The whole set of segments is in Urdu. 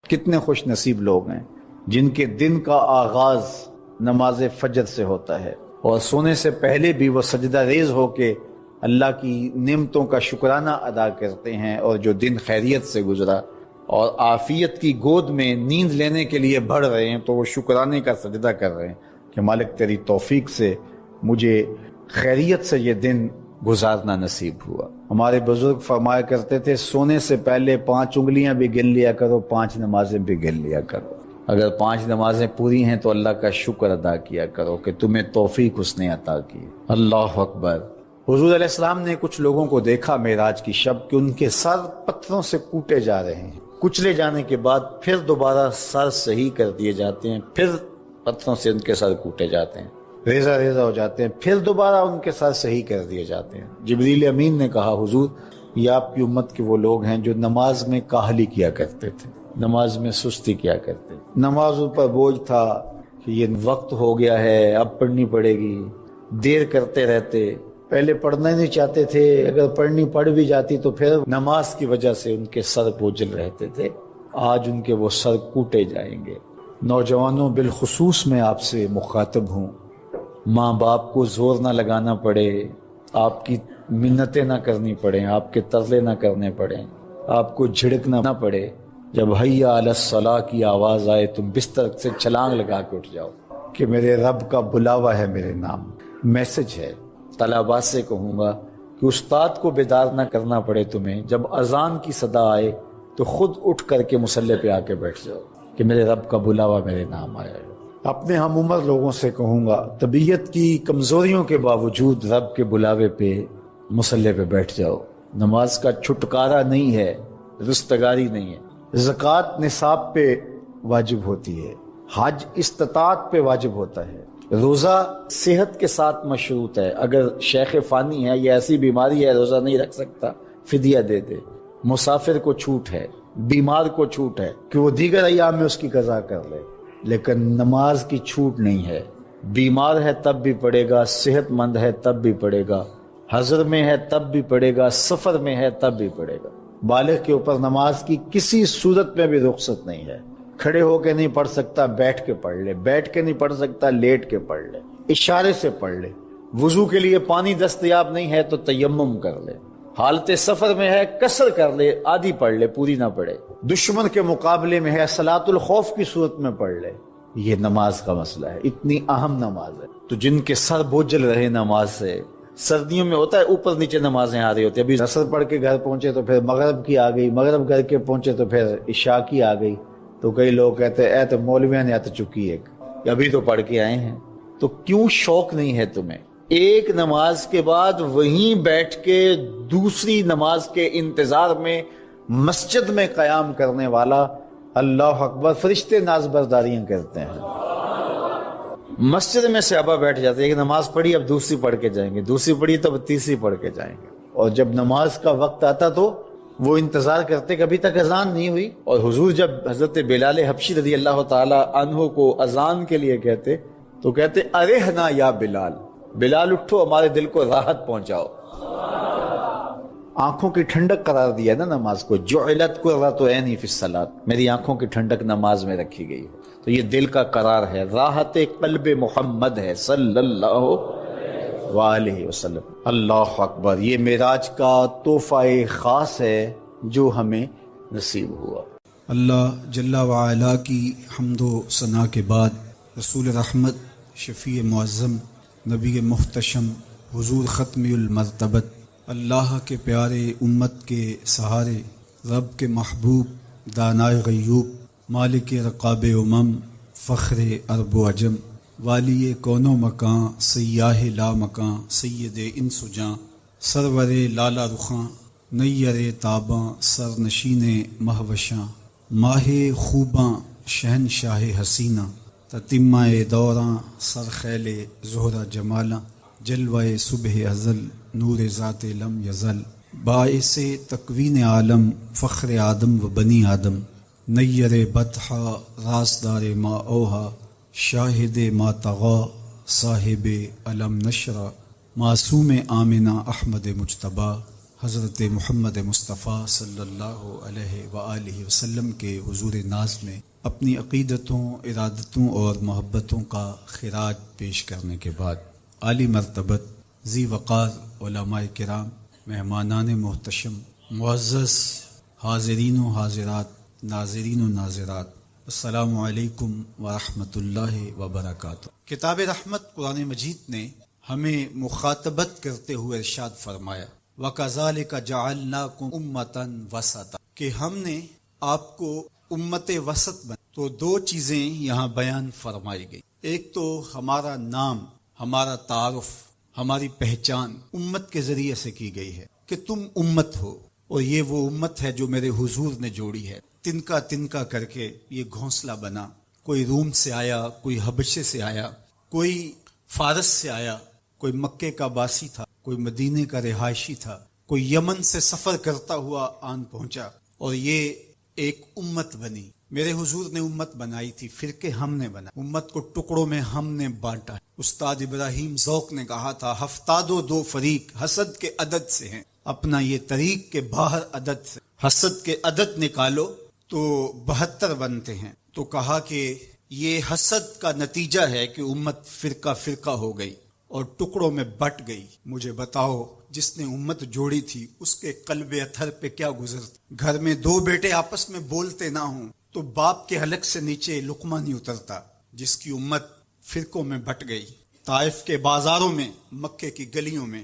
کتنے خوش نصیب لوگ ہیں جن کے دن کا آغاز نماز فجر سے ہوتا ہے اور سونے سے پہلے بھی وہ سجدہ ریز ہو کے اللہ کی نعمتوں کا شکرانہ ادا کرتے ہیں، اور جو دن خیریت سے گزرا اور عافیت کی گود میں نیند لینے کے لیے بڑھ رہے ہیں تو وہ شکرانے کا سجدہ کر رہے ہیں کہ مالک تیری توفیق سے مجھے خیریت سے یہ دن گزارنا نصیب ہوا۔ ہمارے بزرگ فرمایا کرتے تھے سونے سے پہلے 5 انگلیاں بھی گن لیا کرو، 5 نمازیں بھی گن لیا کرو۔ اگر 5 نمازیں پوری ہیں تو اللہ کا شکر ادا کیا کرو کہ تمہیں توفیق اس نے عطا کی۔ اللہ اکبر۔ حضور علیہ السلام نے کچھ لوگوں کو دیکھا معراج کی شب کہ ان کے سر پتھروں سے کوٹے جا رہے ہیں، کچلے جانے کے بعد پھر دوبارہ سر صحیح کر دیے جاتے ہیں، پھر پتھروں سے ان کے سر کوٹے جاتے ہیں، ریزہ ریزہ ہو جاتے ہیں، پھر دوبارہ ان کے سر صحیح کر دیے جاتے ہیں۔ جبریل امین نے کہا حضور یہ آپ کی امت کے وہ لوگ ہیں جو نماز میں کاہلی کیا کرتے تھے، نماز میں سستی کیا کرتے تھے، نمازوں پر بوجھ تھا کہ یہ وقت ہو گیا ہے اب پڑھنی پڑے گی، دیر کرتے رہتے، پہلے پڑھنا ہی نہیں چاہتے تھے، اگر پڑھنی پڑھ بھی جاتی تو پھر نماز کی وجہ سے ان کے سر بوجھل رہتے تھے۔ آج ان کے وہ سر کوٹے جائیں گے۔ نوجوانوں بالخصوص میں آپ سے مخاطب ہوں، ماں باپ کو زور نہ لگانا پڑے، آپ کی منتیں نہ کرنی پڑیں، آپ کے ترلے نہ کرنے پڑیں، آپ کو جھڑکنا نہ پڑے، جب حیا علی الصلاح کی آواز آئے تم بستر سے چھلانگ لگا کے اٹھ جاؤ کہ میرے رب کا بلاوا ہے، میرے نام میسج ہے۔ طلباء سے کہوں گا کہ استاد کو بیدار نہ کرنا پڑے تمہیں، جب اذان کی صدا آئے تو خود اٹھ کر کے مصلی پہ آ کے بیٹھ جاؤ کہ میرے رب کا بلاوا میرے نام آیا ہے۔ اپنے ہم عمر لوگوں سے کہوں گا طبیعت کی کمزوریوں کے باوجود رب کے بلاوے پہ مصلی پہ بیٹھ جاؤ۔ نماز کا چھٹکارا نہیں ہے، رستگاری نہیں ہے۔ زکوٰۃ نصاب پہ واجب ہوتی ہے، حج استطاعت پہ واجب ہوتا ہے، روزہ صحت کے ساتھ مشروط ہے، اگر شیخ فانی ہے یا ایسی بیماری ہے روزہ نہیں رکھ سکتا فدیہ دے دے۔ مسافر کو چھوٹ ہے، بیمار کو چھوٹ ہے کہ وہ دیگر ایام میں اس کی قضا کر لے، لیکن نماز کی چھوٹ نہیں ہے۔ بیمار ہے تب بھی پڑھے گا، صحت مند ہے تب بھی پڑھے گا، حضر میں ہے تب بھی پڑھے گا، سفر میں ہے تب بھی پڑھے گا۔ بالغ کے اوپر نماز کی کسی صورت میں بھی رخصت نہیں ہے۔ کھڑے ہو کے نہیں پڑھ سکتا بیٹھ کے پڑھ لے، بیٹھ کے نہیں پڑھ سکتا لیٹ کے پڑھ لے، اشارے سے پڑھ لے۔ وضو کے لیے پانی دستیاب نہیں ہے تو تیمم کر لے، حالت سفر میں ہے قصر کر لے، آدھی پڑھ لے پوری نہ پڑھے، دشمن کے مقابلے میں ہے صلاۃ الخوف کی صورت میں پڑھ لے۔ یہ نماز کا مسئلہ ہے، اتنی اہم نماز ہے۔ تو جن کے سر بوجھل رہے نماز سے، سردیوں میں ہوتا ہے اوپر نیچے نمازیں آ رہی ہوتی ہیں، ابھی عصر پڑھ کے گھر پہنچے تو پھر مغرب کی آ گئی، مغرب گھر کے پہنچے تو پھر عشاء کی آ گئی، تو کئی لوگ کہتے ہیں اے تو مولویاں نے آت چکی ایک، ابھی تو پڑھ کے آئے ہیں۔ تو کیوں شوق نہیں ہے تمہیں؟ ایک نماز کے بعد وہیں بیٹھ کے دوسری نماز کے انتظار میں مسجد میں قیام کرنے والا، اللہ اکبر، فرشتے ناز برداریاں کرتے ہیں۔ مسجد میں صحابہ بیٹھ جاتے ہیں، ایک نماز پڑھی اب دوسری پڑھ کے جائیں گے، دوسری پڑھی تو اب تیسری پڑھ کے جائیں گے، اور جب نماز کا وقت آتا تو وہ انتظار کرتے کہ ابھی تک اذان نہیں ہوئی۔ اور حضور جب حضرت بلال حبشی رضی اللہ تعالی عنہ کو اذان کے لیے کہتے تو کہتے ارحنا یا بلال، بلال اٹھو ہمارے دل کو راحت پہنچاؤ۔ آنکھوں کی ٹھنڈک قرار دیا نا نماز کو، جعلت قرۃ عینی فی الصلاۃ، میری آنکھوں کی ٹھنڈک نماز میں رکھی گئی ہے۔ تو یہ دل کا قرار ہے، راحت قلب محمد ہے صلی اللہ وآلہ وسلم۔ اللہ اکبر، یہ معراج کا تحفہ خاص ہے جو ہمیں نصیب ہوا۔ اللہ جل وعلا کی حمد و ثنا کے بعد رسول رحمت، شفیع معظم، نبی محتشم، حضور ختم المرتبت، اللہ کے پیارے، امت کے سہارے، رب کے محبوب، دانائے غیوب، مالک رقاب امم، فخر عرب و عجم، والی کون و مکان، سیاہ لا مکان، سید انس و جاں، سرور لالا رخاں، نیر تاباں، سر نشین مہوشاں، ماہ خوباں، شہنشاہ حسینہ، تتمہ دوراں، سر خیل زہرہ جمالاں، جلوہ صبح ازل، نور ذات لم یزل، باعث تکوین عالم، فخر آدم و بنی آدم، نیر بطحا، راسدار ما اوہا، شاہد ما طغا، صاحب علم نشرہ، معصوم آمنہ احمد مجتبیٰ، حضرت محمد مصطفیٰ صلی اللہ علیہ وآلہ وسلم کے حضور ناز میں اپنی عقیدتوں، ارادتوں اور محبتوں کا خراج پیش کرنے کے بعد عالی مرتبت ذی وقار علماء کرام، مہمانان محتشم، معزز حاضرین و حاضرات، ناظرین و ناظرات، السلام علیکم ورحمۃ اللہ وبرکاتہ۔ کتاب رحمت قرآن مجید نے ہمیں مخاطبت کرتے ہوئے ارشاد فرمایا وَكَذَلِكَ جَعَلْنَاكُمْ أُمَّةً وَسَطًا، کہ ہم نے آپ کو امت وسط بنا۔ تو دو چیزیں یہاں بیان فرمائی گئی، ایک تو ہمارا نام، ہمارا تعارف، ہماری پہچان امت کے ذریعے سے کی گئی ہے کہ تم امت ہو، اور یہ وہ امت ہے جو میرے حضور نے جوڑی ہے۔ تنکا تنکا کر کے یہ گھونسلہ بنا، کوئی روم سے آیا، کوئی حبشے سے آیا، کوئی فارس سے آیا، کوئی مکے کا باسی تھا، کوئی مدینے کا رہائشی تھا، کوئی یمن سے سفر کرتا ہوا آن پہنچا، اور یہ ایک امت بنی۔ میرے حضور نے امت بنائی تھی، فرقے ہم نے بنا، امت کو ٹکڑوں میں ہم نے بانٹا۔ استاد ابراہیم ذوق نے کہا تھا 72 فریق حسد کے عدد سے ہیں، اپنا یہ طریق کے باہر عدد سے حسد کے عدد نکالو تو 72 بنتے ہیں۔ تو کہا کہ یہ حسد کا نتیجہ ہے کہ امت فرقہ فرقہ ہو گئی اور ٹکڑوں میں بٹ گئی۔ مجھے بتاؤ، جس نے امت جوڑی تھی اس کے قلب اطہر پہ کیا گزرتا؟ گھر میں دو بیٹے آپس میں بولتے نہ ہوں تو باپ کے حلق سے نیچے لقمہ نہیں اترتا۔ جس کی امت فرقوں میں بٹ گئی، طائف کے بازاروں میں، مکے کی گلیوں میں،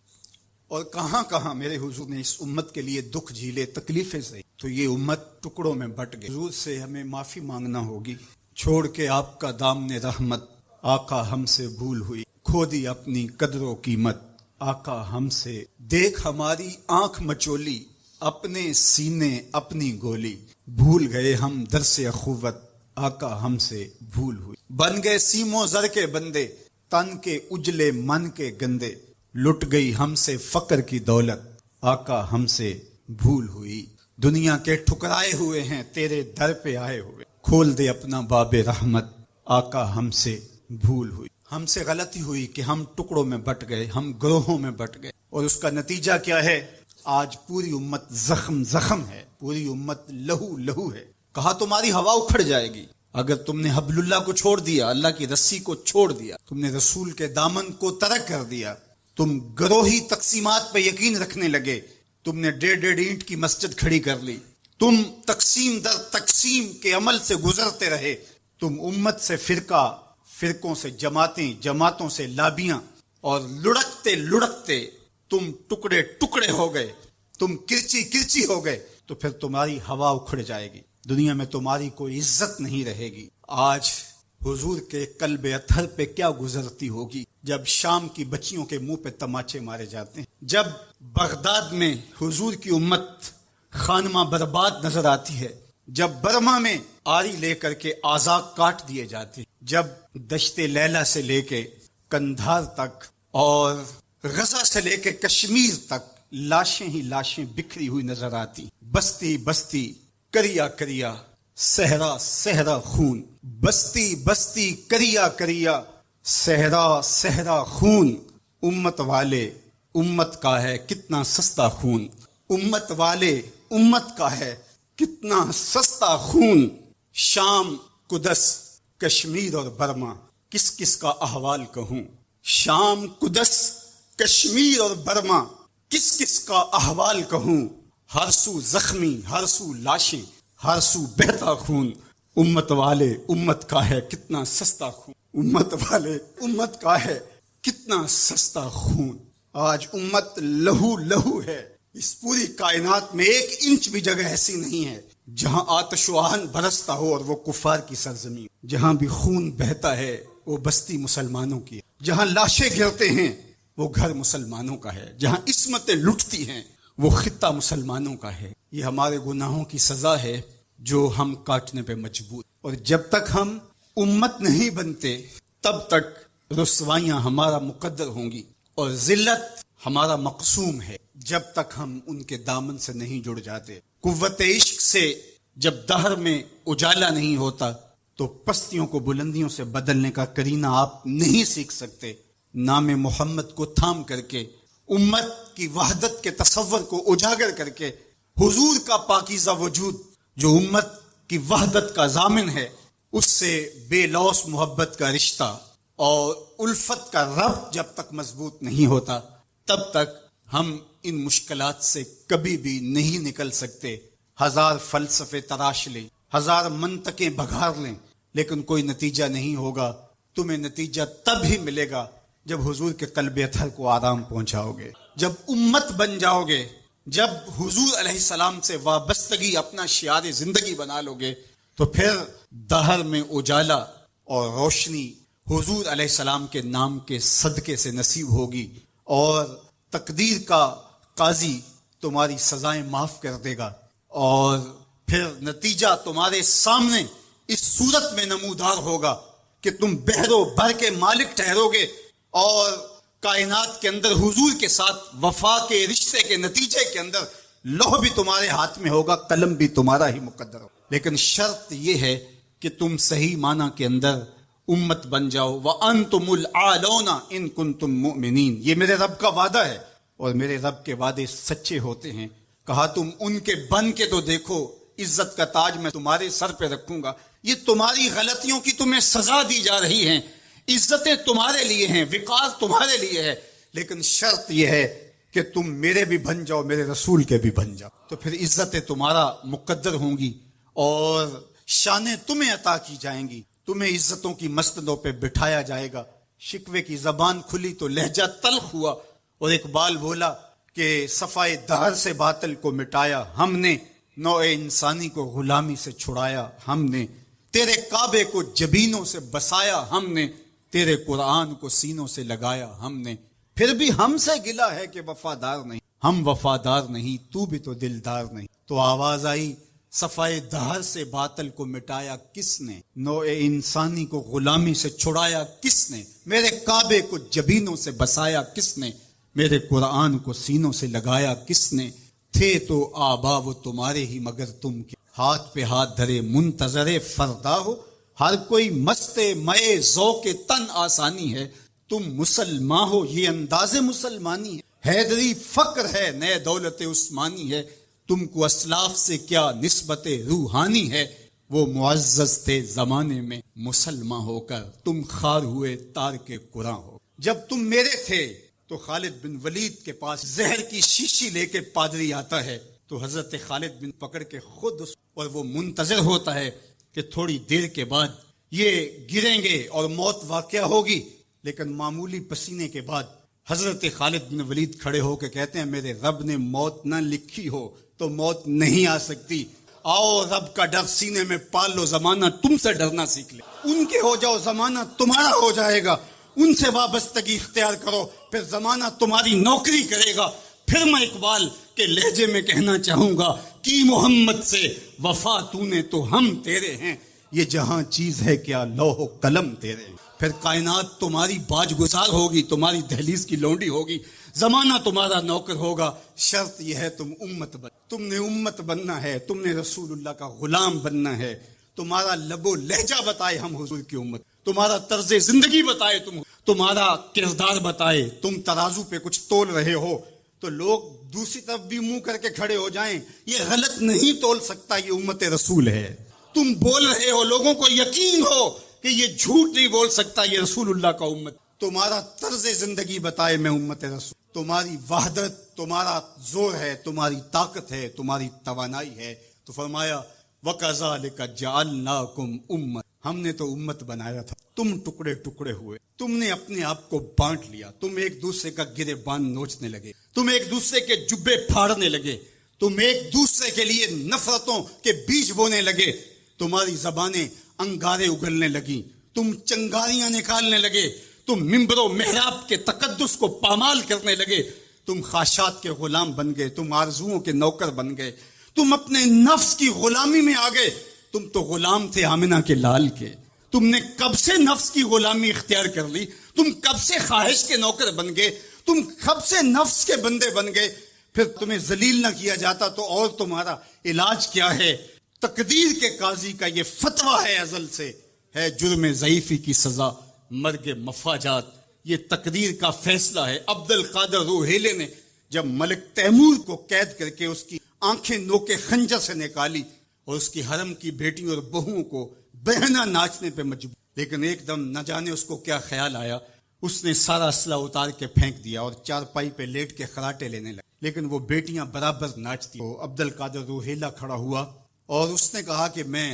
اور کہاں کہاں میرے حضور نے اس امت کے لیے دکھ جھیلے، تکلیفیں سہی، تو یہ امت ٹکڑوں میں بٹ گئی۔ حضور سے ہمیں معافی مانگنا ہوگی۔ چھوڑ کے آپ کا دامن رحمت، آقا ہم سے بھول ہوئی، کھو دی اپنی قدر و قیمت، آقا ہم سے دیکھ ہماری آنکھ مچولی، اپنے سینے اپنی گولی، بھول گئے ہم درس اخوت، آقا ہم سے بھول ہوئی، بن گئے سیموں زر کے بندے، تن کے اجلے من کے گندے، لٹ گئی ہم سے فقر کی دولت، آقا ہم سے بھول ہوئی، دنیا کے ٹھکرائے ہوئے ہیں تیرے در پہ آئے ہوئے، کھول دے اپنا باب رحمت، آقا ہم سے بھول ہوئی۔ ہم سے غلطی ہوئی کہ ہم ٹکڑوں میں بٹ گئے، ہم گروہوں میں بٹ گئے، اور اس کا نتیجہ کیا ہے؟ آج پوری امت زخم زخم ہے، پوری امت لہو لہو ہے۔ کہا تمہاری ہوا اکھڑ جائے گی اگر تم نے حبل اللہ کو چھوڑ دیا، اللہ کی رسی کو چھوڑ دیا، تم نے رسول کے دامن کو ترک کر دیا، تم گروہی تقسیمات پہ یقین رکھنے لگے، تم نے 1.5 اینٹ کی مسجد کھڑی کر لی، تم تقسیم در تقسیم کے عمل سے گزرتے رہے، تم امت سے فرقہ، فرقوں سے جماعتیں، جماعتوں سے لابیاں، اور لڑکتے لڑکتے تم ٹکڑے ٹکڑے ہو گئے، تم کرچی کرچی ہو گئے، تو پھر تمہاری ہوا اکھڑ جائے گی، دنیا میں تمہاری کوئی عزت نہیں رہے گی۔ آج حضور کے قلب اطہر پہ کیا گزرتی ہوگی جب شام کی بچیوں کے منہ پہ تماچے مارے جاتے ہیں، جب بغداد میں حضور کی امت خانمہ برباد نظر آتی ہے، جب برما میں آری لے کر کے اعضاء کاٹ دیے جاتے ہیں، جب دشت لیلہ سے لے کے کندھار تک اور غزہ سے لے کے کشمیر تک لاشیں ہی لاشیں بکھری ہوئی نظر آتی، بستی بستی، کریا کریا، صحرا صحرا خون، بستی بستی، کریا کریا، صحرا صحرا خون، امت والے امت کا ہے کتنا سستا خون، امت والے امت کا ہے کتنا سستا خون، شام، قدس، کشمیر اور برما، کس کس کا احوال کہوں، شام، قدس، کشمیر اور برما، کس کس کا احوال کہوں، ہر سو زخمی، ہر سو لاشیں، ہر سو بہتا خون، امت والے امت کا ہے کتنا سستا خون، امت والے امت کا ہے کتنا سستا خون۔ آج امت لہو لہو ہے، اس پوری کائنات میں 1 انچ بھی جگہ ایسی نہیں ہے جہاں آتش و آہن برستا ہو اور وہ کفار کی سرزمین، جہاں بھی خون بہتا ہے وہ بستی مسلمانوں کی ہے، جہاں لاشیں گرتے ہیں وہ گھر مسلمانوں کا ہے، جہاں عصمتیں لٹتی ہیں وہ خطہ مسلمانوں کا ہے۔ یہ ہمارے گناہوں کی سزا ہے جو ہم کاٹنے پہ مجبور، اور جب تک ہم امت نہیں بنتے تب تک رسوائیاں ہمارا مقدر ہوں گی اور ذلت ہمارا مقسوم ہے، جب تک ہم ان کے دامن سے نہیں جڑ جاتے۔ قوت عشق سے جب دہر میں اجالا نہیں ہوتا تو پستیوں کو بلندیوں سے بدلنے کا کرینہ آپ نہیں سیکھ سکتے۔ نام محمد کو تھام کر کے امت کی وحدت کے تصور کو اجاگر کر کے حضور کا پاکیزہ وجود جو امت کی وحدت کا ضامن ہے، اس سے بے لوث محبت کا رشتہ اور الفت کا ربط جب تک مضبوط نہیں ہوتا، تب تک ہم ان مشکلات سے کبھی بھی نہیں نکل سکتے۔ ہزار فلسفے تراش لیں، ہزار منطقیں بگھار لیں، لیکن کوئی نتیجہ نہیں ہوگا۔ تمہیں نتیجہ تب ہی ملے گا جب حضور کے قلب اطہر کو آرام پہنچاؤ گے، جب امت بن جاؤ گے، جب حضور علیہ السلام سے وابستگی اپنا شعار زندگی بنا لو گے، تو پھر دہر میں اجالا اور روشنی حضور علیہ السلام کے نام کے صدقے سے نصیب ہوگی، اور تقدیر کا قاضی تمہاری سزائیں معاف کر دے گا، اور پھر نتیجہ تمہارے سامنے اس صورت میں نمودار ہوگا کہ تم بحر و بر کے مالک ٹھہرو گے، اور کائنات کے اندر حضور کے ساتھ وفا کے رشتے کے نتیجے کے اندر لوح بھی تمہارے ہاتھ میں ہوگا، قلم بھی تمہارا ہی مقدر ہوگا۔ لیکن شرط یہ ہے کہ تم صحیح معنی کے اندر امت بن جاؤ۔ وَأَنْتُمُ الْأَعْلَوْنَ إِن كُنتُم مُؤْمِنِينَ، یہ میرے رب کا وعدہ ہے، اور میرے رب کے وعدے سچے ہوتے ہیں۔ کہا تم ان کے بن کے تو دیکھو، عزت کا تاج میں تمہارے سر پہ رکھوں گا۔ یہ تمہاری غلطیوں کی تمہیں سزا دی جا رہی ہیں، عزتیں تمہارے لیے ہیں، وقار تمہارے لیے ہے، لیکن شرط یہ ہے کہ تم میرے بھی بن جاؤ، میرے رسول کے بھی بن جاؤ، تو پھر عزتیں تمہارا مقدر ہوں گی اور شانیں تمہیں عطا کی جائیں گی، تمہیں عزتوں کی مسندوں پہ بٹھایا جائے گا۔ شکوے کی زبان کھلی تو لہجہ تلخ ہوا، اور اقبال بولا کہ صفائے دہر سے باطل کو مٹایا ہم نے، نوع انسانی کو غلامی سے چھڑایا ہم نے، تیرے کعبے کو جبینوں سے بسایا ہم نے، تیرے قرآن کو سینوں سے لگایا ہم نے، پھر بھی ہم سے گلا ہے کہ وفادار نہیں، ہم وفادار نہیں، تو بھی تو دلدار نہیں۔ تو آواز آئی، صفائے دہر سے باطل کو مٹایا کس نے، نوع انسانی کو غلامی سے چھڑایا کس نے، میرے کعبے کو جبینوں سے بسایا کس نے، میرے قرآن کو سینوں سے لگایا کس نے، تھے تو آبا وہ تمہارے ہی مگر تم کے، ہاتھ پہ ہاتھ دھرے منتظر فردا ہو، ہر کوئی مست مئے ذوق تن آسانی ہے، تم مسلمان ہو یہ انداز مسلمانی ہے، حیدری فقر ہے نئے دولت عثمانی ہے، تم کو اسلاف سے کیا نسبت روحانی ہے، وہ معزز تھے زمانے میں مسلمان ہو کر، تم خار ہوئے تار کے قرآن ہو۔ جب تم میرے تھے تو خالد بن ولید کے پاس زہر کی شیشی لے کے پادری آتا ہے، تو حضرت خالد بن پکڑ کے خود اور وہ منتظر ہوتا ہے کہ تھوڑی دیر کے بعد یہ گریں گے اور موت واقع ہوگی، لیکن معمولی پسینے کے بعد حضرت خالد بن ولید کھڑے ہو کے کہتے ہیں میرے رب نے موت نہ لکھی ہو تو موت نہیں آ سکتی، آؤ رب کا ڈر سینے میں پال لو، زمانہ تم سے ڈرنا سیکھ لے، ان کے ہو جاؤ زمانہ تمہارا ہو جائے گا، ان سے وابستگی اختیار کرو پھر زمانہ تمہاری نوکری کرے گا۔ پھر میں اقبال کے لہجے میں کہنا چاہوں گا کہ محمد سے وفا تو نے تو ہم تیرے ہیں، یہ جہاں چیز ہے کیا لوح و قلم تیرے ہیں، پھر کائنات تمہاری باج گزار ہوگی، تمہاری دہلیز کی لونڈی ہوگی، زمانہ تمہارا نوکر ہوگا، شرط یہ ہے تم امت بن، تم نے امت بننا ہے، تم نے رسول اللہ کا غلام بننا ہے، تمہارا لب و لہجہ بتائے ہم حضور کی امت، تمہارا طرز زندگی بتائے تمہارا کردار بتائے، تم ترازو پہ کچھ تول رہے ہو تو لوگ دوسری طرف بھی منہ کر کے کھڑے ہو جائیں، یہ غلط نہیں تول سکتا، یہ امت رسول ہے، تم بول رہے ہو لوگوں کو یقین ہو کہ یہ جھوٹ نہیں بول سکتا، یہ رسول اللہ کا امت، تمہارا طرز زندگی بتائے میں امت رسول، تمہاری وحدت تمہارا زور ہے، تمہاری طاقت ہے، تمہاری توانائی ہے، تو فرمایا وَكَذَلِكَ جَعَلْنَاكُمْ أُمَّةً، ہم نے تو امت بنایا تھا، تم ٹکڑے ٹکڑے ہوئے، تم نے اپنے آپ کو بانٹ لیا، تم ایک دوسرے کا گرے بان نوچنے لگے، تم ایک دوسرے کے جبے پھاڑنے لگے، تم ایک دوسرے کے لیے نفرتوں کے بیج بونے لگے، تمہاری زبانیں انگارے اگلنے لگی، تم چنگاریاں نکالنے لگے، تم ممبر و محراب کے تقدس کو پامال کرنے لگے، تم خواہشات کے غلام بن گئے، تم آرزوؤں کے نوکر بن گئے، تم اپنے نفس کی غلامی میں آ گئے، تم تو غلام تھے آمنہ کے لال کے، تم نے کب سے نفس کی غلامی اختیار کر لی، تم کب سے خواہش کے نوکر بن گئے، تم کب سے نفس کے بندے بن گئے، پھر تمہیں ذلیل نہ کیا جاتا تو اور تمہارا علاج کیا ہے؟ تقدیر کے قاضی کا یہ فتویٰ ہے ازل سے، ہے جرم ضعیفی کی سزا مرگ مفاجات، یہ تقدیر کا فیصلہ ہے۔ عبد القادر روہیلے نے جب ملک تیمور کو قید کر کے اس کی آنکھیں نوکے خنجر سے نکالی اور اس کی حرم کی بیٹیوں اور بہوؤں کو بہنا ناچنے پہ مجبور، لیکن ایک دم نہ جانے اس کو کیا خیال آیا، اس نے سارا اسلحہ اتار کے پھینک دیا اور چارپائی پہ لیٹ کے خراٹے لینے لگے، لیکن وہ بیٹیاں برابر ناچتی۔ عبد القادر روہیلا کھڑا ہوا اور اس نے کہا کہ میں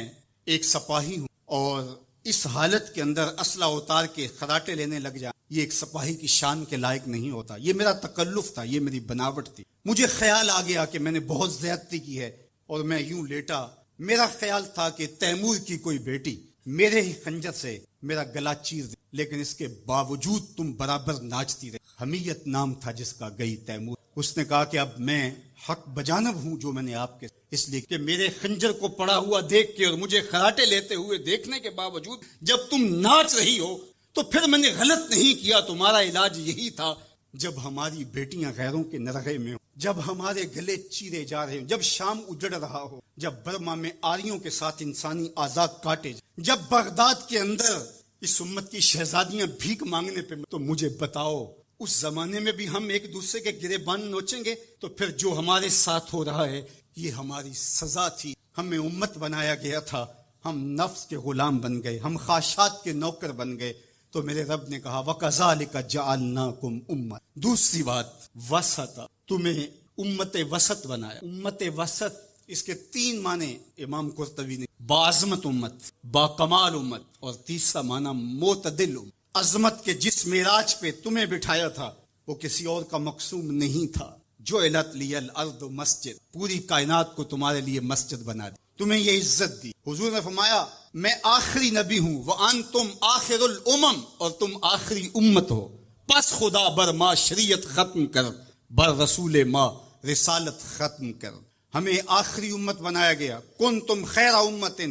ایک سپاہی ہوں اور اس حالت کے اندر اسلحہ اتار کے خراٹے لینے لگ جائیں، یہ ایک سپاہی کی شان کے لائق نہیں ہوتا، یہ میرا تکلف تھا، یہ میری بناوٹ تھی، مجھے خیال آ گیا کہ میں نے بہت زیادتی کی ہے اور میں یوں لیٹا، میرا خیال تھا کہ تیمور کی کوئی بیٹی میرے ہی خنجر سے میرا گلا چیر دے، لیکن اس کے باوجود تم برابر ناچتی رہی۔ حمیت نام تھا جس کا گئی تیمور۔ اس نے کہا کہ اب میں حق بجانب ہوں جو میں نے آپ کے، اس لیے کہ میرے خنجر کو پڑا ہوا دیکھ کے اور مجھے خراٹے لیتے ہوئے دیکھنے کے باوجود جب تم ناچ رہی ہو تو پھر میں نے غلط نہیں کیا، تمہارا علاج یہی تھا۔ جب ہماری بیٹیاں غیروں کے نرغے میں ہوں، جب ہمارے گلے چیرے جا رہے ہوں، جب شام اجڑ رہا ہو، جب برما میں آریوں کے ساتھ انسانی اعضاء کاٹے، جب بغداد کے اندر اس امت کی شہزادیاں بھیک مانگنے پہ، تو مجھے بتاؤ اس زمانے میں بھی ہم ایک دوسرے کے گریبان نوچیں گے؟ تو پھر جو ہمارے ساتھ ہو رہا ہے یہ ہماری سزا تھی، ہمیں امت بنایا گیا تھا، ہم نفس کے غلام بن گئے، ہم خواہشات کے نوکر بن گئے۔ تو میرے رب نے کہا وَكَذَلِكَ جَعَلْنَاكُمْ أُمَّةً۔ دوسری بات وسط، تمہیں امت وسط بنایا۔ امت وسط اس کے تین معنی امام قرطبی نے، باعظمت امت، باکمال امت، اور تیسرا معنی معتدل امت۔ عظمت کے جس معراج پہ تمہیں بٹھایا تھا وہ کسی اور کا مقصوم نہیں تھا۔ جعلت لی الارض مسجد، پوری کائنات کو تمہارے لیے مسجد بنا دی، تمہیں یہ عزت دی۔ حضور نے فرمایا میں آخری نبی ہوں، وانتم آخر الامم، اور تم آخری امت ہو، پس خدا بر ما شریعت ختم کر، بر رسول ما رسالت ختم کر، ہمیں آخری امت بنایا گیا۔ کنتم خیر امت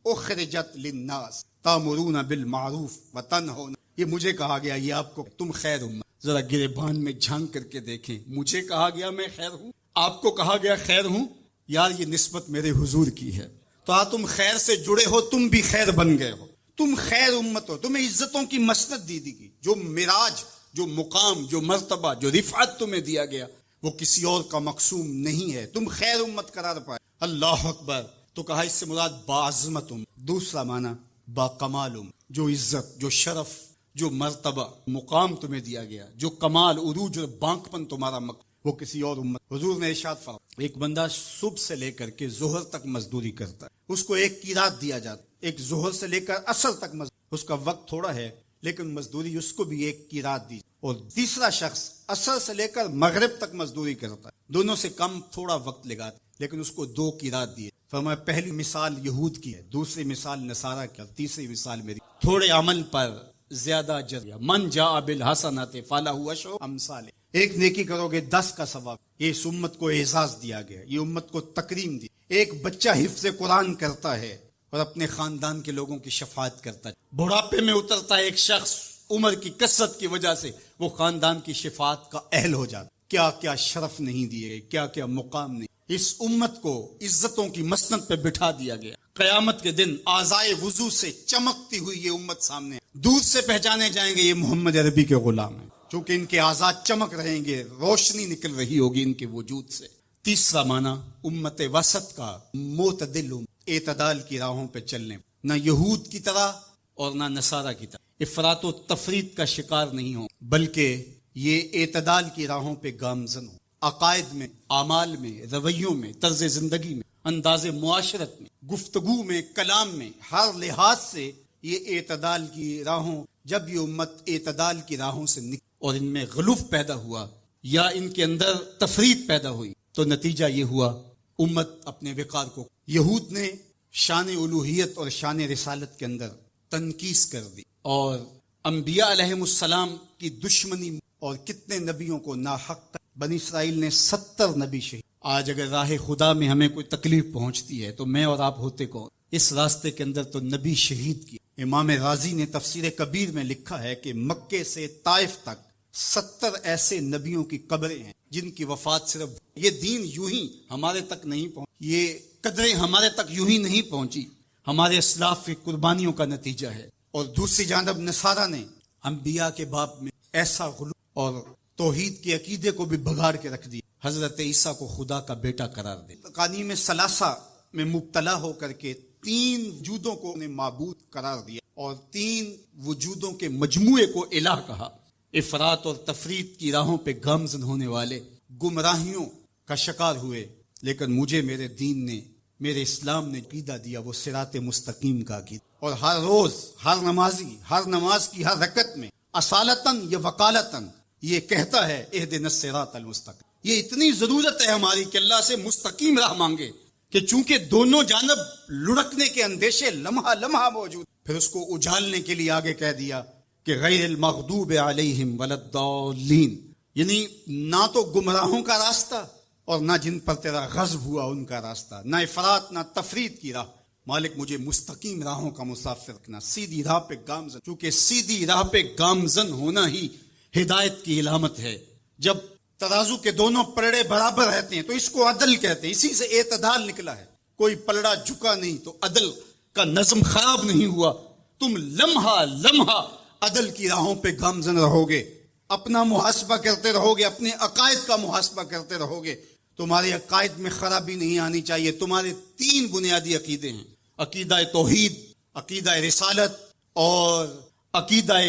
اخرجت للناس تامرون بالمعروف وتنہون، یہ مجھے کہا گیا، یہ آپ کو، تم خیر امت۔ ذرا گریبان میں جھانک کر کے دیکھیں، مجھے کہا گیا میں خیر ہوں، آپ کو کہا گیا خیر ہوں، یار یہ نسبت میرے حضور کی ہے، تو تم خیر سے جڑے ہو، تم بھی خیر بن گئے ہو، تم خیر امت ہو، تمہیں عزتوں کی مسند دی گئی، جو معراج، جو مقام، جو مرتبہ، جو رفعت تمہیں دیا گیا وہ کسی اور کا مقصوم نہیں ہے، تم خیر امت قرار پائے۔ اللہ اکبر۔ تو کہا اس سے مراد باعظمت امت۔ دوسرا معنی باکمال امت، جو عزت، جو شرف، جو مرتبہ، مقام تمہیں دیا گیا، جو کمال، عروج اور بانکپن تمہارا وہ کسی اور امت۔ حضور نے ارشاد فرمایا ایک بندہ صبح سے لے کر کے ظہر تک مزدوری کرتا ہے، اس کو ایک قیراط دیا جاتا ہے، ایک ظہر سے لے کر عصر تک مزدوری، اس کا وقت تھوڑا ہے لیکن مزدوری اس کو بھی ایک قیراط دی۔ اور تیسرا شخص عصر سے لے کر مغرب تک مزدوری کرتا ہے، دونوں سے کم تھوڑا وقت لگاتا لیکن اس کو 2 قیراط دیے۔ فرمایا پہلی مثال یہود کی ہے، دوسری مثال نصارہ کی، تیسری مثال میری۔ تھوڑے عمل پر زیادہ اجر، من جاء بالحسنۃ فلہ عشر امثالہ، ایک نیکی کرو گے 10 کا ثواب۔ یہ اس امت کو اعزاز دیا گیا، یہ امت کو تکریم دی۔ ایک بچہ حفظ قرآن کرتا ہے اور اپنے خاندان کے لوگوں کی شفاعت کرتا ہے، بڑھاپے میں اترتا ہے ایک شخص، عمر کی کثرت کی وجہ سے وہ خاندان کی شفاعت کا اہل ہو جاتا۔ کیا کیا شرف نہیں دیے گئے، کیا کیا مقام نہیں۔ اس امت کو عزتوں کی مسند پہ بٹھا دیا گیا۔ قیامت کے دن اعضائے وضو سے چمکتی ہوئی یہ امت سامنے، دور سے پہچانے جائیں گے یہ محمد عربی کے غلام ہیں، چونکہ ان کے اعضاء چمک رہیں گے، روشنی نکل رہی ہوگی ان کے وجود سے۔ تیسرا معنی امت وسط کا معتدل، اعتدال کی راہوں پہ چلنے، نہ یہود کی طرح اور نہ نصارہ کی طرح افراط و تفریط کا شکار نہیں ہو، بلکہ یہ اعتدال کی راہوں پہ گامزن ہو، عقائد میں، اعمال میں، رویوں میں، طرز زندگی میں، انداز معاشرت میں، گفتگو میں، کلام میں، ہر لحاظ سے یہ اعتدال کی راہوں، جب یہ امت اعتدال کی راہوں سے نکل اور ان میں غلوف پیدا ہوا یا ان کے اندر تفریط پیدا ہوئی تو نتیجہ یہ ہوا امت اپنے وقار کو، یہود نے شان الوہیت اور شان رسالت کے اندر تنقیص کر دی اور انبیاء علیہم السلام کی دشمنی، اور کتنے نبیوں کو ناحق بنی اسرائیل نے 70 نبی شہید۔ آج اگر راہ خدا میں ہمیں کوئی تکلیف پہنچتی ہے تو میں اور آپ ہوتے کون؟ اس راستے کے اندر تو نبی شہید کی۔ امام رازی نے تفسیر کبیر میں لکھا ہے کہ مکے سے طائف تک 70 ایسے نبیوں کی قبریں ہیں جن کی وفات صرف، یہ دین یوں ہی ہمارے تک نہیں پہنچی، یہ قدریں ہمارے تک یوں ہی نہیں پہنچی، ہمارے اسلاف کی قربانیوں کا نتیجہ ہے۔ اور دوسری جانب نصارہ نے انبیاء کے باب میں ایسا غلو اور توحید کے عقیدے کو بھی بگاڑ کے رکھ دیا. حضرت عیسیٰ کو خدا کا بیٹا قرار دے. قانیم ثلاثہ میں مبتلا ہو کر کے 3 وجودوں کو نے معبود قرار دیا اور 3 وجودوں کے مجموعے کو الہ کہا. افراط اور تفریط کی راہوں پہ گامزن ہونے والے گمراہیوں کا شکار ہوئے، لیکن مجھے میرے دین نے، میرے اسلام نے عقیدہ دیا وہ صراط مستقیم کا عقیدہ. اور ہر روز ہر نمازی ہر نماز کی ہر رکعت میں اصالتاً یا وقالتاً یہ کہتا ہے اہدنا الصراط المستقیم. یہ اتنی ضرورت ہے ہماری کہ اللہ سے مستقیم راہ مانگے کہ چونکہ دونوں جانب لڑکنے کے اندیشے لمحہ لمحہ موجود، پھر اس کو اجالنے کے لیے آگے کہہ دیا کہ غیر المغضوب علیہم ولا الضالین، یعنی نہ تو گمراہوں کا راستہ اور نہ جن پر تیرا غضب ہوا ان کا راستہ، نہ افراط نہ تفریط کی راہ. مالک مجھے مستقیم راہوں کا مسافر رکھنا، سیدھی راہ پہ گامزن، کیونکہ سیدھی راہ پہ گامزن ہونا ہی ہدایت کی علامت ہے. جب ترازو کے دونوں پلڑے برابر رہتے ہیں تو اس کو عدل کہتے ہیں. اسی سے اعتدال نکلا ہے. کوئی پلڑا جھکا نہیں تو عدل کا نظم خراب نہیں ہوا. تم لمحہ لمحہ عدل کی راہوں پہ گامزن رہو گے، اپنا محاسبہ کرتے رہو گے، اپنے عقائد کا محاسبہ کرتے رہو گے. تمہارے عقائد میں خرابی نہیں آنی چاہیے. تمہارے 3 بنیادی عقیدے ہیں: عقیدہ توحید، عقیدہ رسالت اور عقیدہ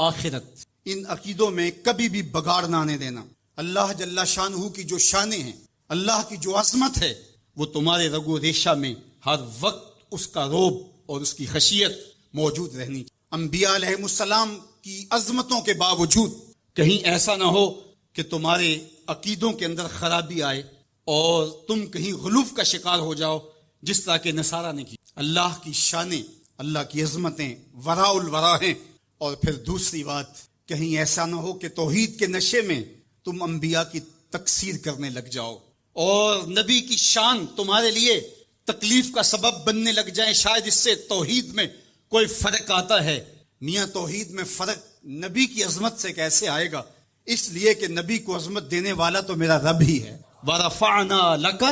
آخرت. ان عقیدوں میں کبھی بھی بگاڑ نہ آنے دینا. اللہ جل شانہ کی جو شانیں ہیں، اللہ کی جو عظمت ہے، وہ تمہارے رگ و ریشہ میں ہر وقت اس کا رعب اور اس کی خشیت موجود رہنی. انبیاء علیہ السلام کی عظمتوں کے باوجود کہیں ایسا نہ ہو کہ تمہارے عقیدوں کے اندر خرابی آئے اور تم کہیں غلوف کا شکار ہو جاؤ جس طرح کے نصارہ نے کی. اللہ کی شانیں، اللہ کی عظمتیں وراء الورا ہیں. اور پھر دوسری بات، کہیں ایسا نہ ہو کہ توحید کے نشے میں تم انبیاء کی تکثیر کرنے لگ جاؤ اور نبی کی شان تمہارے لیے تکلیف کا سبب بننے لگ جائیں. شاید اس سے توحید میں کوئی فرق آتا ہے. میاں توحید میں فرق نبی کی عظمت سے کیسے آئے گا؟ اس لیے کہ نبی کو عظمت دینے والا تو میرا رب ہی ہے. وَرَفَعْنَا لَكَ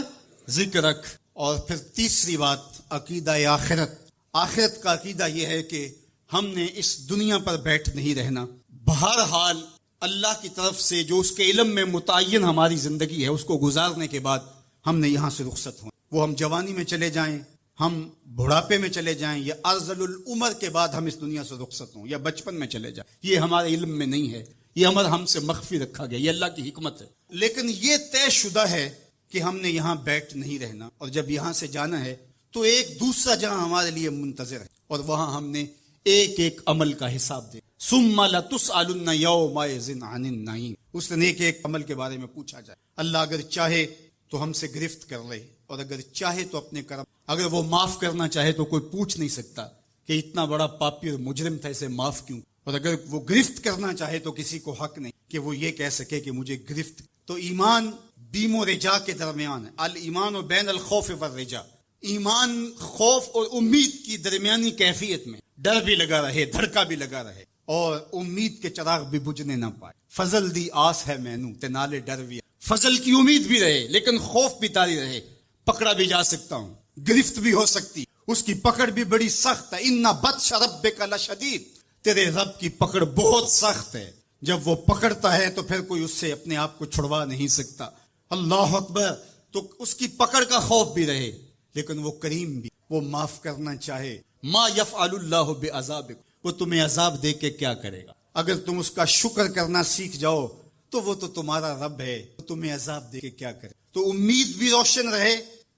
ذِكْرَكَ. اور پھر تیسری بات، عقیدہ آخرت. آخرت کا عقیدہ یہ ہے کہ ہم نے اس دنیا پر بیٹھ نہیں رہنا. بہرحال اللہ کی طرف سے جو اس کے علم میں متعین ہماری زندگی ہے اس کو گزارنے کے بعد ہم نے یہاں سے رخصت ہونا. وہ ہم جوانی میں چلے جائیں، ہم بڑھاپے میں چلے جائیں، یا ارذل العمر کے بعد ہم اس دنیا سے رخصت ہوں، یا بچپن میں چلے جائیں، یہ ہمارے علم میں نہیں ہے. یہ امر ہم سے مخفی رکھا گیا، یہ اللہ کی حکمت ہے. لیکن یہ طے شدہ ہے کہ ہم نے یہاں بیٹھ نہیں رہنا، اور جب یہاں سے جانا ہے تو ایک دوسرا جہاں ہمارے لیے منتظر ہے، اور وہاں ہم نے ایک ایک عمل کا حساب دے. ثم لتسألن یومئذ عن النعیم. اس دن ایک ایک عمل کے بارے میں پوچھا جائے. اللہ اگر چاہے تو ہم سے گرفت کر لے، اور اگر چاہے تو اپنے کرم، اگر وہ معاف کرنا چاہے تو کوئی پوچھ نہیں سکتا کہ اتنا بڑا پاپی اور مجرم تھا، اسے معاف کیوں. اور اگر وہ گرفت کرنا چاہے تو کسی کو حق نہیں کہ وہ یہ کہہ سکے کہ مجھے گرفت. تو ایمان بیم و رجا کے درمیان ہے. الایمان بین الخوف والرجا. ایمان خوف اور امید کی درمیانی کیفیت میں ڈر بھی لگا رہے، دھڑکا بھی لگا رہے، اور امید کے چراغ بھی بجھنے نہ پائے. فضل دی آس ہے مینو تے نالے ڈر بھی. فضل کی امید بھی رہے لیکن خوف بھی طاری رہے. پکڑا بھی جا سکتا ہوں، گرفت بھی ہو سکتی، اس کی پکڑ بھی بڑی سخت ہے. ان بطش ربک لشدید. تیرے رب کی پکڑ بہت سخت ہے. جب وہ پکڑتا ہے تو پھر کوئی اس سے اپنے آپ کو چھڑوا نہیں سکتا. اللہ اکبر. تو اس کی پکڑ کا خوف بھی رہے لیکن وہ کریم بھی، وہ معاف کرنا چاہے. ما یفعل اللہ بعذابکم. وہ تمہیں عذاب دے کے کیا کرے گا؟ اگر تم اس کا شکر کرنا سیکھ جاؤ تو وہ تو تمہارا رب ہے، تمہیں عذاب دے کے کیا کرے. تو امید بھی روشن رہے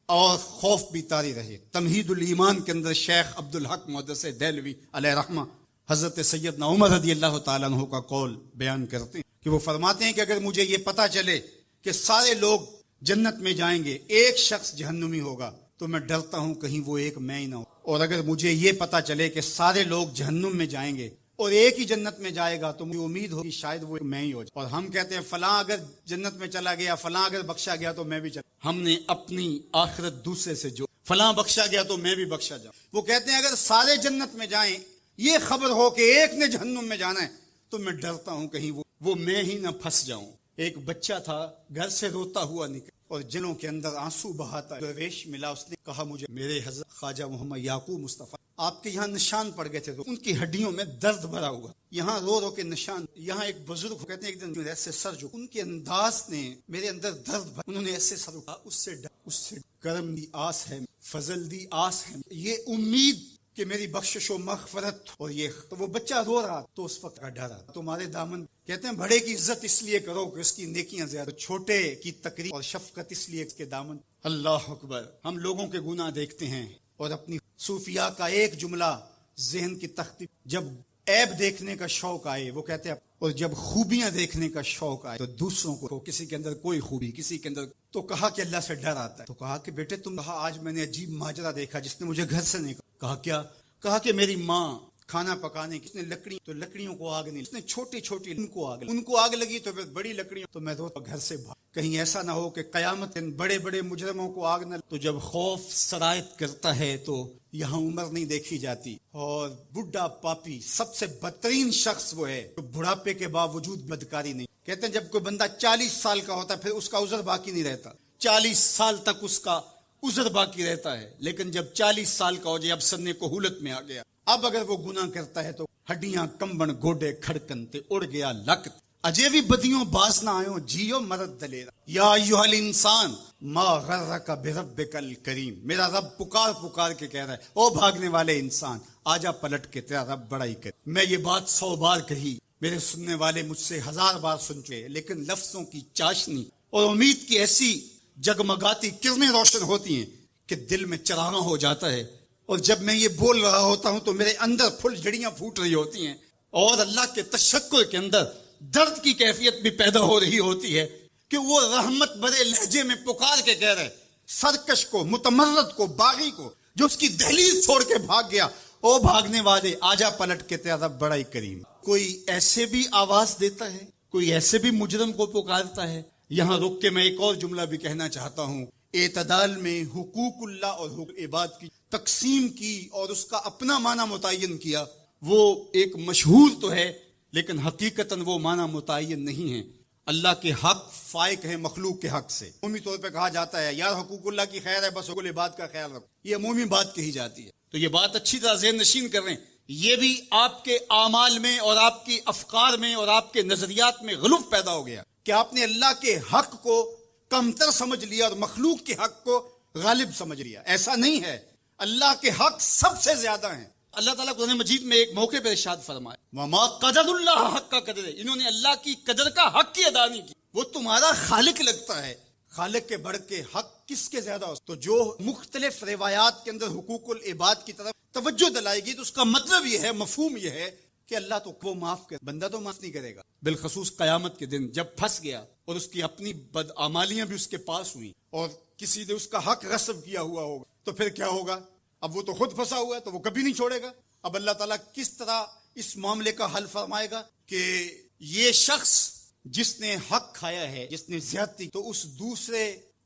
اور خوف بھی طاری رہے. تمہید الایمان کے اندر شیخ عبدالحق محدث دہلوی علیہ رحمہ حضرت سیدنا عمر رضی اللہ تعالیٰ عنہ کا قول بیان کرتے ہیں کہ وہ فرماتے ہیں کہ اگر مجھے یہ پتا چلے کہ سارے لوگ جنت میں جائیں گے، ایک شخص جہنمی ہوگا، تو میں ڈرتا ہوں کہیں وہ ایک میں ہی نہ ہو. اور اگر مجھے یہ پتا چلے کہ سارے لوگ جہنم میں جائیں گے اور ایک ہی جنت میں جائے گا تو مجھے امید ہوگی شاید وہ میں ہی ہو جائے. اور ہم کہتے ہیں فلاں اگر جنت میں چلا گیا، فلاں اگر بخشا گیا تو میں بھی چلا. ہم نے اپنی آخرت دوسرے سے جو فلاں بخشا گیا تو میں بھی بخشا جاؤں. وہ کہتے ہیں اگر سارے جنت میں جائیں، یہ خبر ہو کہ ایک نے جہنم میں جانا ہے، تو میں ڈرتا ہوں کہیں وہ میں ہی نہ پھنس جاؤں. ایک بچہ تھا گھر سے روتا ہوا نکلا اور جنوں کے اندر آنسو بہاتا. درویش ملا، اس نے کہا مجھے میرے حضرت خواجہ محمد یعقوب مصطفیٰ آپ کے یہاں نشان پڑ گئے تھے تو ان کی ہڈیوں میں درد بھرا ہوا, یہاں رو رو کے نشان. یہاں ایک بزرگ کہتے ہیں ایک دن ایسے سر جو ان کے انداز نے میرے اندر درد بھرا, انہوں نے ایسے سر اٹھا, اس سے کرم دی آس ہے, فضل دی آس ہے, یہ امید کہ میری بخشش و مغفرت. اور یہ تو وہ بچہ رو رہا تو اس وقت کا ڈرا تمہارے دامن. کہتے ہیں بڑے کی عزت اس لیے کرو کہ اس کی نیکیاں زیادہ, چھوٹے کی تقریب اور شفقت اس لیے اس کے دامن. اللہ اکبر. ہم لوگوں کے گناہ دیکھتے ہیں اور اپنی صوفیاء کا ایک جملہ ذہن کی تختی, جب عیب دیکھنے کا شوق آئے وہ کہتے ہیں, اور جب خوبیاں دیکھنے کا شوق آئے تو دوسروں کو, کسی کے اندر کوئی خوبی, کسی کے اندر, تو کہا کہ اللہ سے ڈر آتا ہے. تو کہا کہ بیٹے تم, کہا آج میں نے عجیب ماجرا دیکھا جس نے مجھے گھر سے نہیں. کہا کیا؟ کہا کہ میری ماں کھانا پکانے کی, اس نے لکڑی, تو لکڑیوں کو آگ نہیں, اس نے چھوٹی چھوٹی ان کو آگ لگی تو پھر بڑی لکڑیوں, تو میں روتا گھر سے بھاگ, کہیں ایسا نہ ہو کہ قیامت ان بڑے بڑے مجرموں کو آگ نہ. تو جب خوف سرایت کرتا ہے تو یہاں عمر نہیں دیکھی جاتی, اور بڈھا پاپی سب سے بدترین شخص وہ ہے جو بڑھاپے کے باوجود بدکاری نہیں. کہتے ہیں جب کوئی بندہ 40 سال کا ہوتا ہے پھر اس کا عذر باقی نہیں رہتا, 40 سال تک اس کا عذر باقی رہتا ہے, لیکن جب 40 سال کا ہو جائے, اب سن کہولت میں آ گیا, اب اگر وہ گناہ کرتا ہے تو ہڈیاں کمبن, گوڈے کھڑکن تے اڑ گیا لکت, اجے بھی بدیوں باز نہ آئیوں, جیو مرد دلیرا. یا ایھا الانسان ما غرک بربک الکریم. میرا رب پکار پکار کے کہہ رہا ہے, او بھاگنے والے انسان آجا پلٹ کے, تیرا رب بڑائی کر. میں یہ بات 100 بار کہی, میرے سننے والے مجھ سے 1000 بار سن چکے, لیکن لفظوں کی چاشنی اور امید کی ایسی جگمگاتی کرنیں روشن ہوتی ہیں کہ دل میں چراغاں ہو جاتا ہے. اور جب میں یہ بول رہا ہوتا ہوں تو میرے اندر پھل جڑیاں پھوٹ رہی ہوتی ہیں, اور اللہ کے تشکر کے اندر درد کی کیفیت بھی پیدا ہو رہی ہوتی ہے کہ وہ رحمت بھرے لہجے میں پکار کے کہہ رہے, سرکش کو, متمرد کو, باغی کو, جو اس کی دہلیز چھوڑ کے بھاگ گیا, او بھاگنے والے آجا پلٹ کے, تیرا رب بڑا ہی کریم. کوئی ایسے بھی آواز دیتا ہے, کوئی ایسے بھی مجرم کو پکارتا ہے. یہاں رک کے میں ایک اور جملہ بھی کہنا چاہتا ہوں. اعتدال میں حقوق اللہ اور حقوق عباد کی تقسیم کی اور اس کا اپنا معنی متعین کیا, وہ ایک مشہور تو ہے لیکن حقیقتاً وہ معنی متعین نہیں ہے. اللہ کے حق فائق ہے مخلوق کے حق سے. عمومی طور پہ کہا جاتا ہے یار حقوق اللہ کی خیر ہے, بس حقوق عباد کا خیال رکھو, یہ عمومی بات کہی جاتی ہے. تو یہ بات اچھی طرح ذہن نشین کر رہے ہیں, یہ بھی آپ کے اعمال میں اور آپ کی افکار میں اور آپ کے نظریات میں غلوف پیدا ہو گیا کہ آپ نے اللہ کے حق کو کمتر سمجھ لیا اور مخلوق کے حق کو غالب سمجھ لیا. ایسا نہیں ہے, اللہ کے حق سب سے زیادہ ہیں. اللہ تعالیٰ قرآن مجید میں ایک موقع پر ارشاد فرمائے, وما قدر اللہ حق کا قدر, انہوں نے اللہ کی قدر کا حق کی ادا نہیں کی. وہ تمہارا خالق لگتا ہے, خالق کے بڑھ کے حق کس کے زیادہ ہو. تو جو مختلف روایات کے اندر حقوق العباد کی طرف توجہ دلائے گی تو اس کا مطلب یہ ہے, مفہوم یہ ہے کہ اللہ تو وہ معاف کر, بندہ تو معاف نہیں کرے گا. بالخصوص قیامت کے دن جب پھنس گیا اور اس کی اپنی بدعمالیاں بھی اس کے پاس ہوئیں اور کسی نے اس کا حق غصب کیا ہوا ہوگا, تو پھر کیا ہوگا؟ اب وہ تو خود پھنسا ہوا ہے تو وہ کبھی نہیں چھوڑے گا. اب اللہ تعالیٰ کس طرح اس معاملے کا حل فرمائے گا کہ یہ شخص جس نے حق کھایا ہے, جس نے زیادتی, تو اس دوسرے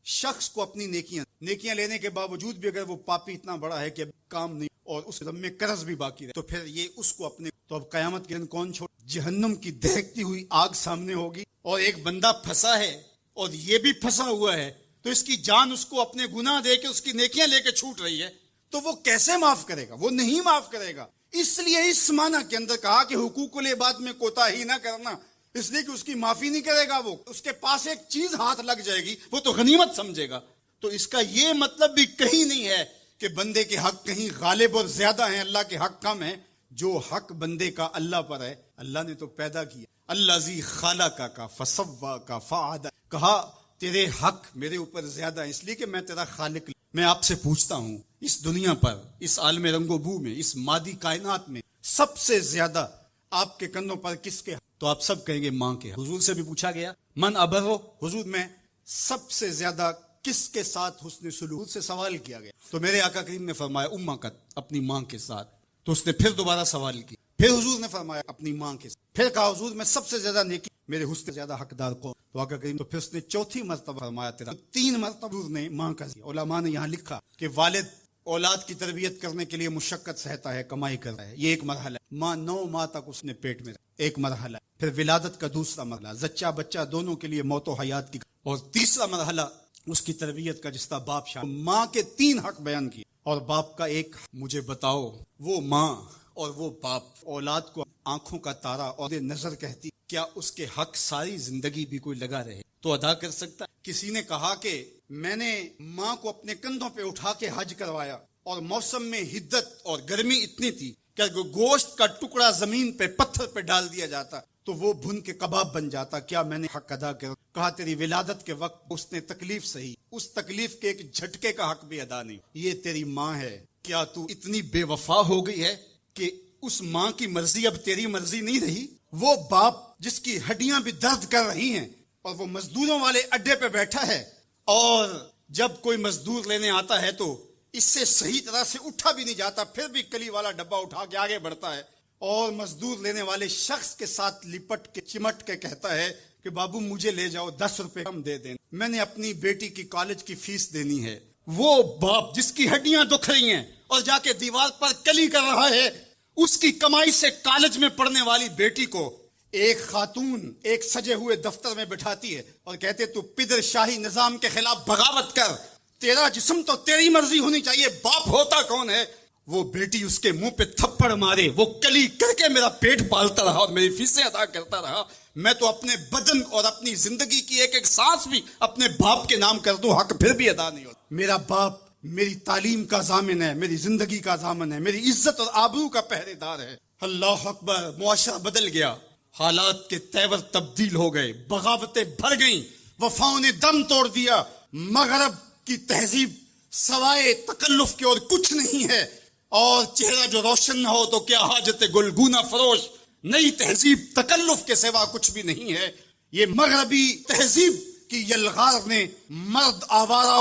شخص کو اپنی نیکیاں لینے کے باوجود بھی اگر وہ پاپی اتنا بڑا ہے کہ کام نہیں اور اس ذمے قرض بھی باقی رہے, تو پھر یہ اس کو اپنے, تو اب قیامت کے دن کون چھوڑ؟ جہنم کی دہکتی ہوئی آگ سامنے ہوگی اور ایک بندہ پھنسا ہے اور یہ بھی پھنسا ہوا ہے, تو اس کی جان اس کو اپنے گناہ دے کے اس کی نیکیاں لے کے چھوٹ رہی ہے, تو وہ کیسے معاف کرے گا؟ وہ نہیں معاف کرے گا. اس لیے اس معنی کے اندر کہا کہ حقوق العباد میں کوتاہی نہ کرنا, اس لیے کہ اس کی معافی نہیں کرے گا. وہ اس کے پاس ایک چیز ہاتھ لگ جائے گی وہ تو غنیمت سمجھے گا. تو اس کا یہ مطلب بھی کہیں نہیں ہے کہ بندے کے حق کہیں غالب اور زیادہ ہیں, اللہ کے حق کم ہیں. جو حق بندے کا اللہ پر ہے, اللہ نے تو پیدا کیا. الذی خلقک کا فسواک فعدل, کہا تیرے حق میرے اوپر زیادہ ہے اس لیے کہ میں تیرا خالق. میں آپ سے پوچھتا ہوں, اس دنیا پر, اس عالم رنگ و بو میں, اس مادی کائنات میں سب سے زیادہ آپ کے کندھوں پر کس کے؟ تو آپ سب کہیں گے ماں کے. حضور سے بھی پوچھا گیا من ابرو, حضور میں سب سے زیادہ کس کے ساتھ حسن سلوک سے سوال کیا گیا, تو میرے آقا کریم نے فرمایا امہ کا, اپنی ماں کے ساتھ. تو اس نے پھر دوبارہ سوال کیا, پھر حضور نے فرمایا اپنی ماں کے ساتھ. پھر کہا حضور میں سب سے زیادہ نیکی, میرے حسن سے زیادہ حقدار کون؟ تو آقا کریم, تو پھر اس نے چوتھی مرتبہ فرمایا تیرا. 3 مرتبہ حضور نے ماں کا. علماء نے یہاں لکھا کہ والد اولاد کی تربیت کرنے کے لیے مشقت سہتا ہے, کمائی کرتا ہے, یہ ایک مرحلہ ہے. ماں 9 ماہ تک اس نے پیٹ میں, ایک مرحلہ. پھر ولادت کا دوسرا مرحلہ, زچہ بچہ دونوں کے لیے موت و حیات کی, اور تیسرا مرحلہ اس کی تربیت کا جس کا باپ شاہ. ماں کے 3 حق بیان کیے. اور باپ کا ایک مجھے بتاؤ، وہ ماں اور وہ باپ اولاد کو آنکھوں کا تارا اور نظر کہتی، کیا اس کے حق ساری زندگی بھی کوئی لگا رہے تو ادا کر سکتا؟ کسی نے کہا کہ میں نے ماں کو اپنے کندھوں پہ اٹھا کے حج کروایا اور موسم میں حدت اور گرمی اتنی تھی کہ گوشت کا ٹکڑا زمین پہ پتھر پہ ڈال دیا جاتا تو وہ بھن کے کباب بن جاتا، کیا میں نے حق ادا کیا؟ کہا تیری ولادت کے وقت اس نے تکلیف سہی، اس تکلیف کے ایک جھٹکے کا حق بھی ادا نہیں۔ یہ تیری ماں ہے، کیا تو اتنی بے وفا ہو گئی ہے کہ اس ماں کی مرضی اب تیری مرضی نہیں رہی؟ وہ باپ جس کی ہڈیاں بھی درد کر رہی ہیں اور وہ مزدوروں والے اڈے پہ بیٹھا ہے، اور جب کوئی مزدور لینے آتا ہے تو اس سے صحیح طرح سے اٹھا بھی نہیں جاتا، پھر بھی کلی والا ڈبہ اٹھا کے آگے بڑھتا ہے، اور مزدور لینے والے شخص کے ساتھ لپٹ کے چمٹ کے کہتا ہے کہ بابو مجھے لے جاؤ، 10 روپے کم دے دیں، میں نے اپنی بیٹی کی کالج کی فیس دینی ہے۔ وہ باپ جس کی ہڈیاں دکھ رہی ہیں اور جا کے دیوار پر کلی کر رہا ہے، اس کی کمائی سے کالج میں پڑھنے والی بیٹی کو ایک خاتون ایک سجے ہوئے دفتر میں بٹھاتی ہے اور کہتے تو پدر شاہی نظام کے خلاف بغاوت کر، تیرا جسم تو تیری مرضی ہونی چاہیے، باپ ہوتا کون ہے؟ وہ بیٹی اس کے منہ پہ تھپڑ مارے، وہ کلی کر کے میرا پیٹ پالتا رہا اور میری فیسیں ادا کرتا رہا، میں تو اپنے بدن اور اپنی زندگی کی ایک ایک سانس بھی اپنے باپ کے نام کر دوں، حق پھر بھی ادا نہیں ہوتا۔ میرا باپ میری تعلیم کا ضامن ہے، میری زندگی کا ضامن ہے، میری عزت اور آبرو کا پہرے دار ہے۔ اللہ اکبر، معاشرہ بدل گیا، حالات کے تیور تبدیل ہو گئے، بغاوتیں بھر گئیں، وفاؤں نے دم توڑ دیا، مغرب کی تہذیب سوائے تکلف کے اور کچھ نہیں ہے، اور چہرہ جو روشن نہ ہو تو کیا حاجت گلگونہ فروش، نئی تہذیب تکلف کے سوا کچھ بھی نہیں ہے۔ یہ مغربی تہذیب کی یلغار نے مرد آوارہ،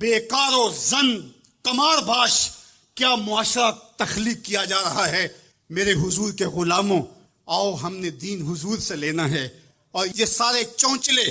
بیکار و زن کمار باش کیا معاشرہ تخلیق کیا جا رہا ہے۔ میرے حضور کے غلاموں، آؤ ہم نے دین حضور سے لینا ہے، اور یہ سارے چونچلے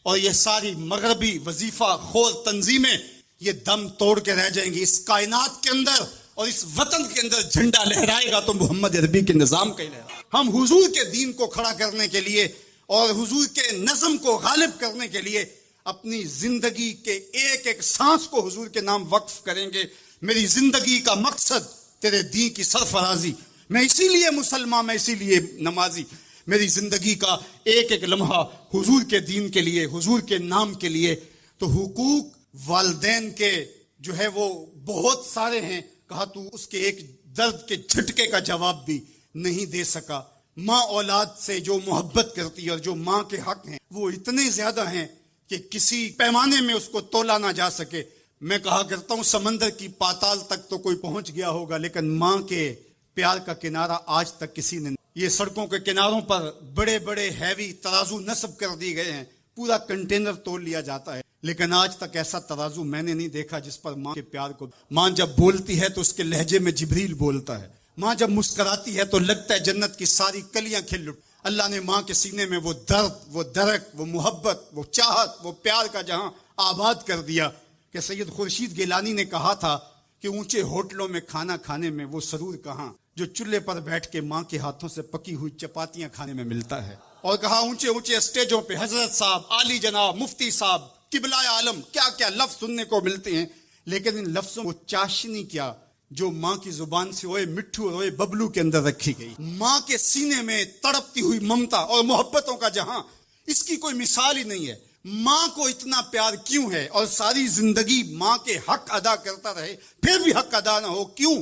اور یہ ساری مغربی وظیفہ خور تنظیمیں یہ دم توڑ کے رہ جائیں گی۔ اس کائنات کے اندر اور اس وطن کے اندر جھنڈا لہرائے گا تو محمد عربی کے نظام کا ہی لہرائے گا۔ ہم حضور کے دین کو کھڑا کرنے کے لیے اور حضور کے نظم کو غالب کرنے کے لیے اپنی زندگی کے ایک ایک سانس کو حضور کے نام وقف کریں گے۔ میری زندگی کا مقصد تیرے دین کی سرفرازی، میں اسی لیے مسلمان، میں اسی لیے نمازی، میری زندگی کا ایک ایک لمحہ حضور کے دین کے لیے، حضور کے نام کے لیے۔ تو حقوق والدین کے جو ہے وہ بہت سارے ہیں، کہا تو اس کے ایک درد کے جھٹکے کا جواب بھی نہیں دے سکا۔ ماں اولاد سے جو محبت کرتی ہے اور جو ماں کے حق ہیں وہ اتنے زیادہ ہیں کہ کسی پیمانے میں اس کو تولا نہ جا سکے۔ میں کہا کرتا ہوں سمندر کی پاتال تک تو کوئی پہنچ گیا ہوگا، لیکن ماں کے پیار کا کنارہ آج تک کسی نے نہیں۔ یہ سڑکوں کے کناروں پر بڑے بڑے ہیوی ترازو نصب کر دی گئے ہیں، پورا کنٹینر تول لیا جاتا ہے، لیکن آج تک ایسا ترازو میں نے نہیں دیکھا جس پر ماں کے پیار کو۔ ماں جب بولتی ہے تو اس کے لہجے میں جبریل بولتا ہے، ماں جب مسکراتی ہے تو لگتا ہے جنت کی ساری کلیاں کھل اٹھ۔ اللہ نے ماں کے سینے میں وہ درد، وہ درک، وہ محبت، وہ چاہت، وہ پیار کا جہاں آباد کر دیا کہ سید خورشید گیلانی نے کہا تھا کہ اونچے ہوٹلوں میں کھانا کھانے میں وہ سرور کہاں جو چولہے پر بیٹھ کے ماں کے ہاتھوں سے پکی ہوئی چپاتیاں کھانے میں ملتا ہے۔ اور کہا اونچے اونچے اسٹیجوں پہ حضرت صاحب، عالی جناب، مفتی صاحب، قبلہ عالم، کیا کیا لفظ سننے کو ملتے ہیں، لیکن ان لفظوں کو چاشنی کیا جو ماں کی زبان سے اوئے مٹھو اور اوئے ببلو کے اندر رکھی گئی۔ ماں کے سینے میں تڑپتی ہوئی ممتا اور محبتوں کا جہاں، اس کی کوئی مثال ہی نہیں ہے۔ ماں کو اتنا پیار کیوں ہے اور ساری زندگی ماں کے حق ادا کرتا رہے پھر بھی حق ادا نہ ہو، کیوں؟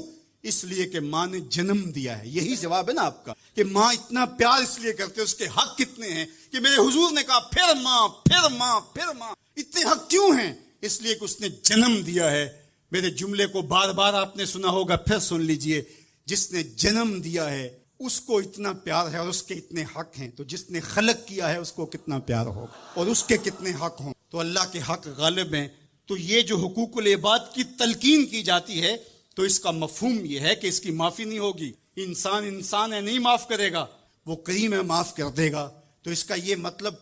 اس لیے کہ ماں نے جنم دیا ہے۔ یہی جواب ہے نا آپ کا کہ ماں اتنا پیار اس لیے کرتے، اس کے حق کتنے ہیں کہ میرے حضور نے کہا پھر ماں، پھر ماں، پھر ماں۔ اتنے حق کیوں ہیں؟ اس لیے کہ اس نے جنم دیا ہے۔ میرے جملے کو بار بار آپ نے سنا ہوگا، پھر سن لیجئے، جس نے جنم دیا ہے اس کو اتنا پیار ہے اور اس کے اتنے حق ہیں، تو جس نے خلق کیا ہے اس کو کتنا پیار ہوگا اور اس کے کتنے حق ہوں۔ تو اللہ کے حق غالب ہیں۔ تو یہ جو حقوق العباد کی تلقین کی جاتی ہے تو اس کا مفہوم یہ ہے کہ اس کی معافی نہیں ہوگی۔ انسان ہے، نہیں معاف کرے گا، وہ کریم ہے، معاف کر دے گا۔ تو اس کا یہ مطلب